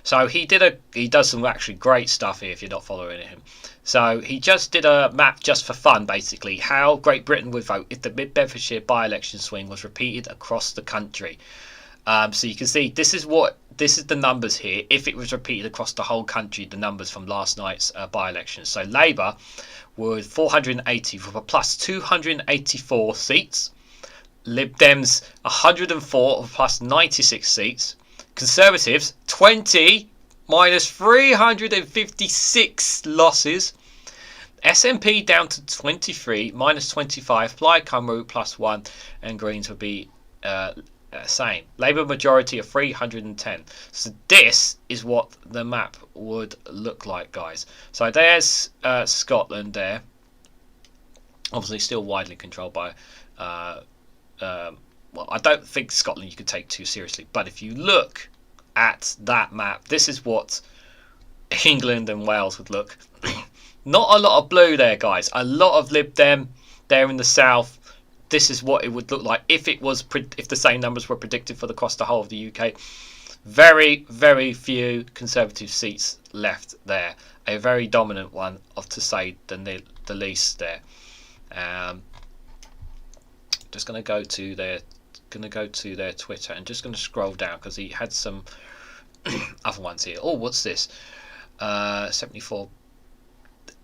So he does some actually great stuff here if you're not following him. So he just did a map just for fun, basically, how Great Britain would vote if the Mid Bedfordshire by-election swing was repeated across the country. So you can see this is the numbers here. If it was repeated across the whole country, the numbers from last night's by-election. So Labour would 480 for a plus 284 seats. Lib Dems 104 plus 96 seats. Conservatives 20 minus 356 losses. SNP down to 23 minus 25. Plaid Cymru plus 1, and Greens would be same. Labour majority of 310. So this is what the map would look like, guys. So there's Scotland there. Obviously still widely controlled by well, I don't think Scotland you could take too seriously, but if you look at that map, this is what England and Wales would look. Not a lot of blue there, guys. A lot of Lib Dem there in the south. This is what it would look like if the same numbers were predicted for across the whole of the UK. Very, very few Conservative seats left there. A very dominant one, to say the least there. just going to go to their Twitter and just going to scroll down because he had some other ones here. Oh, what's this? 74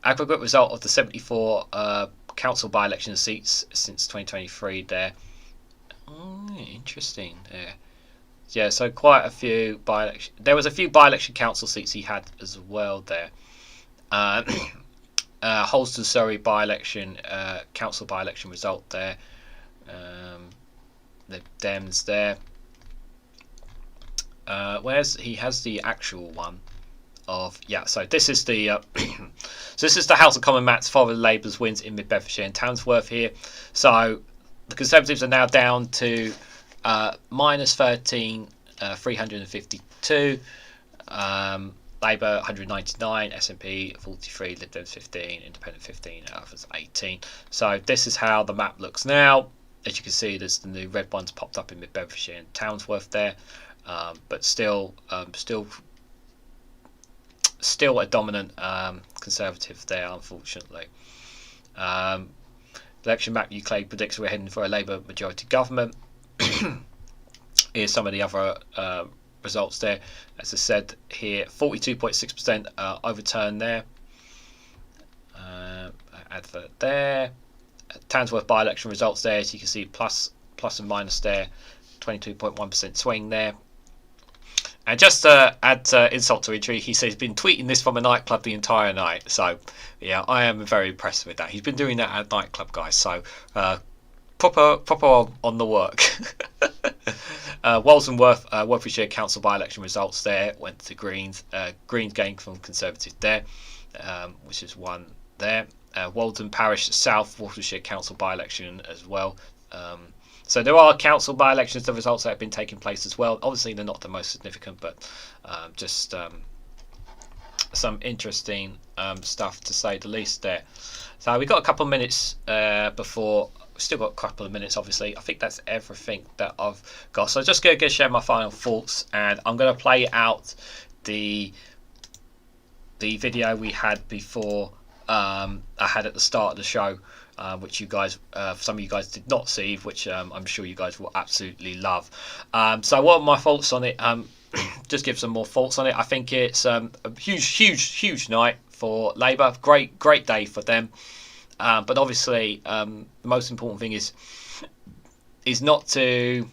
aggregate result of the 74 council by-election seats since 2023 there. Interesting there. Yeah, so quite a few by-election. There was a few by-election council seats he had as well there. Holston Surrey by-election, council by-election result there. The Dems there. He has the actual one of, yeah, so this is the so this is the House of Commons maps for the Labour's wins in Mid Bedfordshire and Tamworth here. So the Conservatives are now down to minus 13, 352, Labour 199, SNP 43, Lib Dems 15, Independent 15, others 18. So this is how the map looks now. As you can see, there's the new red ones popped up in Mid Bedfordshire and Tamworth there, but still a dominant Conservative there, unfortunately. Election map UK predicts we're heading for a Labour majority government. Here's some of the other results there. As I said here, 42.6% overturn there. Advert there. Tamworth by-election results there, as you can see, plus and minus there. 22.1% swing there. And just to add insult to injury, he says he's been tweeting this from a nightclub the entire night. So, yeah, I am very impressed with that. He's been doing that at a nightclub, guys. So, proper on the work. Walsdenworth, Warwickshire Council by-election results there. Went to Greens. Greens gained from Conservatives there, which is one there. Walden Parish South, Warwickshire Council by-election as well. So there are council by-elections, the results that have been taking place as well. Obviously, they're not the most significant, but just some interesting stuff to say the least there. So we've got a couple of minutes before. We've still got a couple of minutes, obviously. I think that's everything that I've got. So I'm just going to share my final thoughts, and I'm going to play out the video we had before. I had at the start of the show, which you guys, some of you guys did not see, which I'm sure you guys will absolutely love. So what are my thoughts on it? Just give some more thoughts on it. I think it's a huge night for Labour. Great day for them. But obviously, the most important thing is not to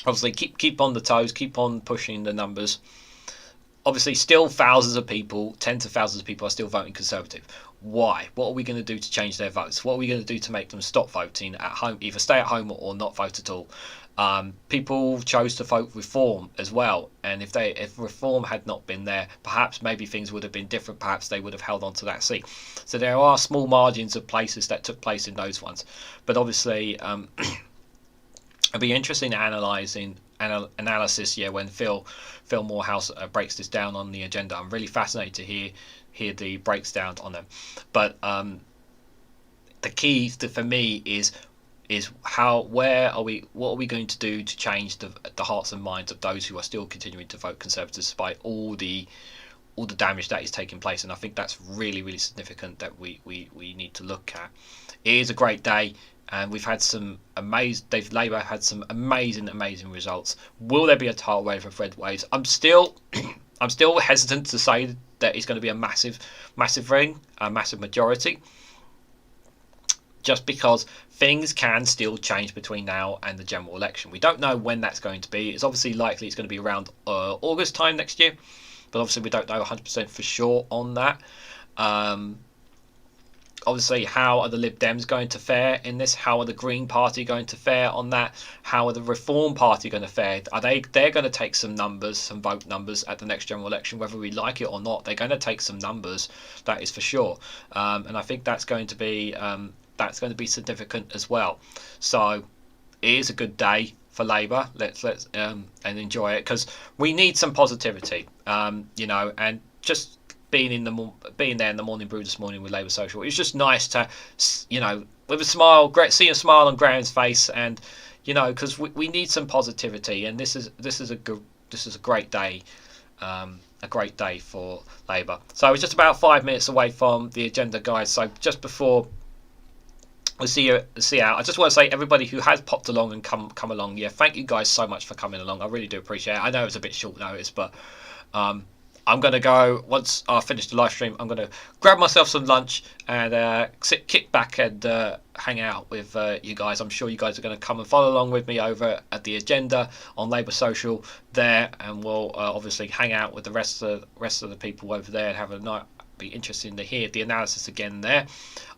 obviously keep on the toes, keep on pushing the numbers. Obviously, still thousands of people, tens of thousands of people are still voting Conservative. Why? What are we going to do to change their votes? What are we going to do to make them stop voting at home, either stay at home or not vote at all? People chose to vote Reform as well, and if Reform had not been there, perhaps maybe things would have been different. Perhaps they would have held on to that seat. So there are small margins of places that took place in those ones, but obviously it'll be interesting analysis. Yeah, when Phil Morehouse breaks this down on the agenda, I'm really fascinated to hear the breaks down on them. But the key for me is what are we going to do to change the hearts and minds of those who are still continuing to vote Conservative despite all the damage that is taking place. And I think that's really significant that we need to look at. It is a great day, and we've had some Labour had some amazing results. Will there be a tidal wave of red waves? I'm still hesitant to say that it's going to be a massive ring, a massive majority, just because things can still change between now and the general election. We don't know when that's going to be. It's obviously likely it's going to be around August time next year, but obviously we don't know 100% for sure on that. Obviously, how are the Lib Dems going to fare in this? How are the Green Party going to fare on that? How are the Reform Party going to fare? They're going to take some numbers, some vote numbers at the next general election, whether we like it or not. They're going to take some numbers, that is for sure. And I think that's going to be significant as well. So it is a good day for Labour. Let's and enjoy it, because we need some positivity. And just being there in the morning brew this morning with Labour Social, it's just nice to, with a smile, see a smile on Graham's face, and because we need some positivity, and this is a great day, a great day for Labour. So it's just about 5 minutes away from the agenda, guys. So just before we'll see you out. I just want to say, everybody who has popped along and come along, yeah, thank you guys so much for coming along. I really do appreciate it. I know it's a bit short notice, but I'm going to go, once I finish the live stream, I'm going to grab myself some lunch and kick back and hang out with you guys. I'm sure you guys are going to come and follow along with me over at the agenda on Labour Social there, and we'll obviously hang out with the rest of the people over there and have a night. Be interesting to hear the analysis again there.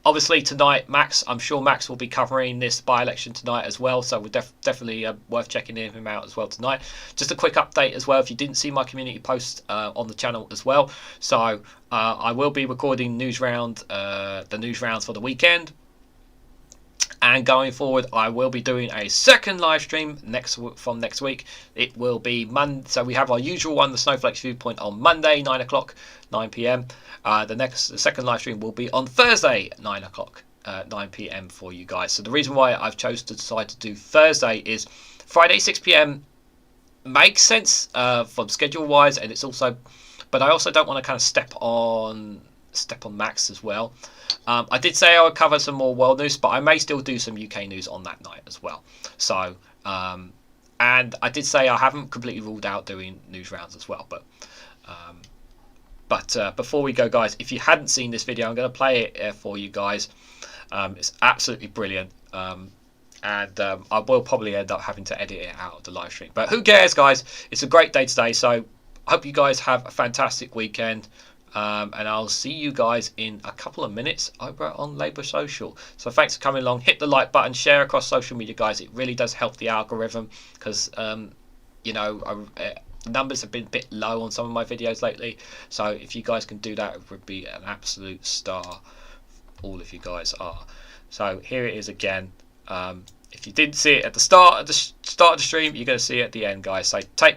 Obviously tonight, I'm sure Max will be covering this by-election tonight as well, so we're definitely worth checking him out as well tonight. Just a quick update as well, if you didn't see my community post on the channel as well. So I will be recording the news rounds for the weekend. And going forward, I will be doing a second live stream from next week. It will be Monday. So we have our usual one, the Snowflake's Viewpoint, on Monday, 9 o'clock, 9 p.m. The second live stream will be on Thursday, 9 o'clock, 9 p.m. for you guys. So the reason why I've chosen to decide to do Thursday is Friday, 6 p.m. makes sense from schedule-wise, and it's also, but I also don't want to kind of step on Max as well. I did say I would cover some more world news, but I may still do some UK news on that night as well. So, and I did say I haven't completely ruled out doing news rounds as well. But before we go, guys, if you hadn't seen this video, I'm going to play it for you guys. It's absolutely brilliant. And I will probably end up having to edit it out of the live stream. But who cares, guys? It's a great day today. So I hope you guys have a fantastic weekend. And I'll see you guys in a couple of minutes over on Labour Social. So thanks for coming along. Hit the like button, share across social media, guys. It really does help the algorithm, because you know, numbers have been a bit low on some of my videos lately. So if you guys can do that, it would be an absolute star. All of you guys are. So here it is again. If you didn't see it at the start of the stream, you're going to see it at the end, guys. So take care.